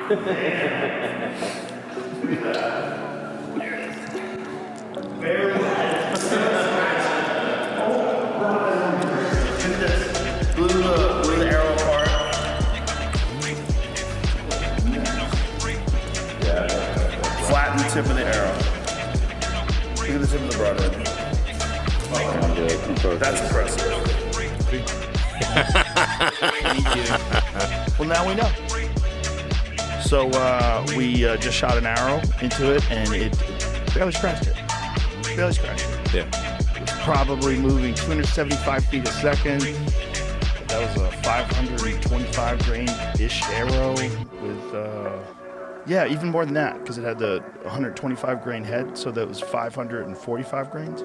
Blew the arrow apart. Flatten the tip of the arrow. Look at the tip of the broadhead. That's impressive. Well, now we know. So we just shot an arrow into it, and it barely scratched it. Barely scratched it. Yeah. It was probably moving 275 feet a second. That was a 525 grain-ish arrow with, yeah, even more than that, because it had the 125 grain head, so that was 545 grains.